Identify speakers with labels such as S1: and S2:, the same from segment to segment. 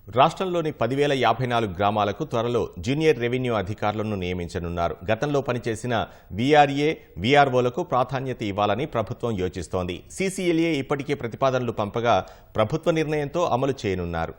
S1: రాష్ట్రంలోని 10,054 గ్రామాలకు త్వరలో జూనియర్ రెవెన్యూ అధికారులను నియమించనున్నారు. గతంలో పనిచేసిన వీఆర్ఏ, వీఆర్ఓలకు ప్రాధాన్యత ఇవ్వాలని ప్రభుత్వం యోచిస్తోంది. సీసీఎల్ఏ ఇప్పటికే ప్రతిపాదనలు పంపగా ప్రభుత్వ నిర్ణయంతో అమలు చేయనున్నారు.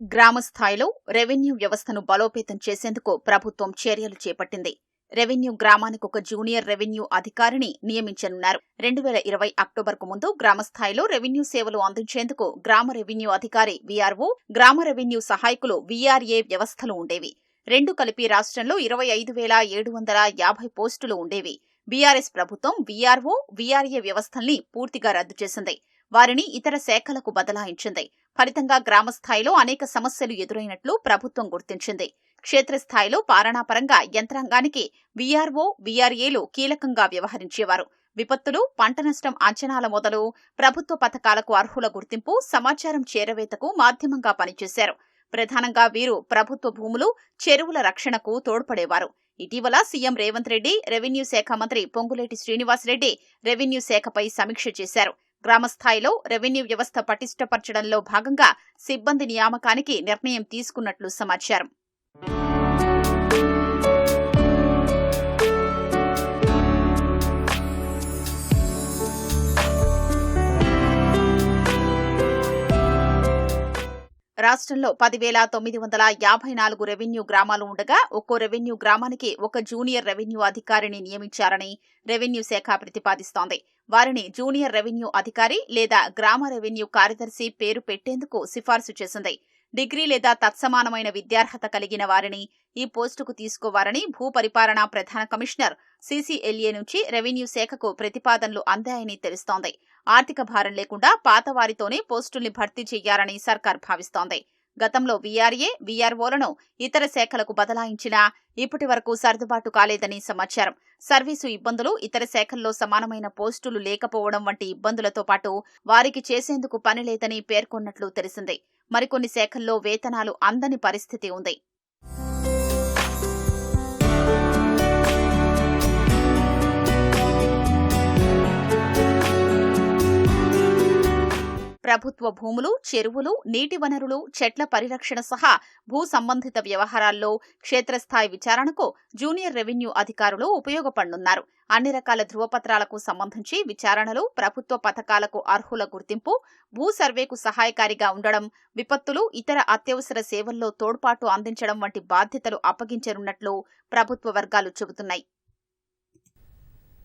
S2: గ్రామ స్థాయిలో రెవెన్యూ వ్యవస్థను బలోపేతం చేసేందుకు ప్రభుత్వం చర్యలు చేపట్టింది. రెవెన్యూ గ్రామానికి ఒక జూనియర్ రెవెన్యూ అధికారిని నియమించనున్నారు. 2020 అక్టోబర్కు ముందు గ్రామస్థాయిలో రెవెన్యూ సేవలు అందించేందుకు గ్రామ రెవెన్యూ అధికారి వీఆర్ఓ, గ్రామ రెవెన్యూ సహాయకులు వీఆర్ఏ వ్యవస్థలు ఉండేవి. రెండు కలిపి రాష్ట్రంలో 25,750 పోస్టులు ఉండేవి. బీఆర్ఎస్ ప్రభుత్వం వీఆర్ఓ, వీఆర్ఏ వ్యవస్థల్ని పూర్తిగా రద్దు చేసింది. వారిని ఇతర శాఖలకు బదలాయించింది. ఫలితంగా గ్రామస్థాయిలో అనేక సమస్యలు ఎదురైనట్లు ప్రభుత్వం గుర్తించింది. క్షేత్రస్థాయిలో పాలనాపరంగా యంత్రాంగానికి వీఆర్ఓ, వీఆర్ఏలు కీలకంగా వ్యవహరించేవారు. విపత్తులు, పంట నష్టం అంచనాల మొదలు ప్రభుత్వ పథకాలకు అర్హుల గుర్తింపు, సమాచారం చేరవేతకు మాధ్యమంగా పనిచేశారు. ప్రధానంగా వీరు ప్రభుత్వ భూములు, చెరువుల రక్షణకు తోడ్పడేవారు. ఇటీవల సీఎం రేవంత్ రెడ్డి, రెవెన్యూ శాఖ మంత్రి పొంగులేటి శ్రీనివాసరెడ్డి రెవెన్యూ శాఖపై సమీక్ష చేశారు. గ్రామస్థాయిలో రెవెన్యూ వ్యవస్థ పటిష్టపరచడంలో భాగంగా సిబ్బంది నియామకానికి నిర్ణయం తీసుకున్నట్లు సమాచారం. రాష్ట్రంలో 10,954 రెవెన్యూ గ్రామాలు ఉండగా ఒక్కో రెవెన్యూ గ్రామానికి ఒక జూనియర్ రెవెన్యూ అధికారిని నియమించారని రెవెన్యూ శాఖ ప్రతిపాదిస్తోంది. వారిని జూనియర్ రెవెన్యూ అధికారి లేదా గ్రామ రెవెన్యూ కార్యదర్శి పేరు పెట్టేందుకు సిఫార్సు చేసింది. డిగ్రీ లేదా తత్సమానమైన విద్యార్హత కలిగిన వారిని ఈ పోస్టుకు తీసుకోవాలని భూపరిపాలన ప్రధాన కమిషనర్ సీసీఎల్ఏ నుంచి రెవెన్యూ శాఖకు ప్రతిపాదనలు అందాయని తెలుస్తోంది. ఆర్థిక భారం లేకుండా పాతవారితోనే పోస్టుల్ని భర్తీ చేయాలని సర్కార్ భావిస్తోంది. గతంలో వీఆర్ఏ, వీఆర్ఓలను ఇతర శాఖలకు బదలాయించినా ఇప్పటి వరకు సర్దుబాటు కాలేదని సమాచారం. సర్వీసు ఇబ్బందులు, ఇతర శాఖల్లో సమానమైన పోస్టులు లేకపోవడం వంటి ఇబ్బందులతో పాటు వారికి చేసేందుకు పని లేదని పేర్కొన్నట్లు తెలిసింది. మరికొన్ని శాఖల్లో వేతనాలు అందని పరిస్థితి ఉంది. ప్రభుత్వ భూములు, చెరువులు, నీటి వనరులు, చెట్ల పరిరక్షణ సహా భూ సంబంధిత వ్యవహారాల్లో క్షేత్రస్థాయి విచారణకు జూనియర్ రెవెన్యూ అధికారులు ఉపయోగపడనున్నారు. అన్ని రకాల ధృవపత్రాలకు సంబంధించి విచారణలు, ప్రభుత్వ పథకాలకు అర్హుల గుర్తింపు, భూ సర్వేకు సహాయకారిగా ఉండడం, విపత్తులు, ఇతర అత్యవసర సేవల్లో తోడ్పాటు అందించడం వంటి బాధ్యతలు అప్పగించనున్నట్లు ప్రభుత్వ వర్గాలు చెబుతున్నాయి.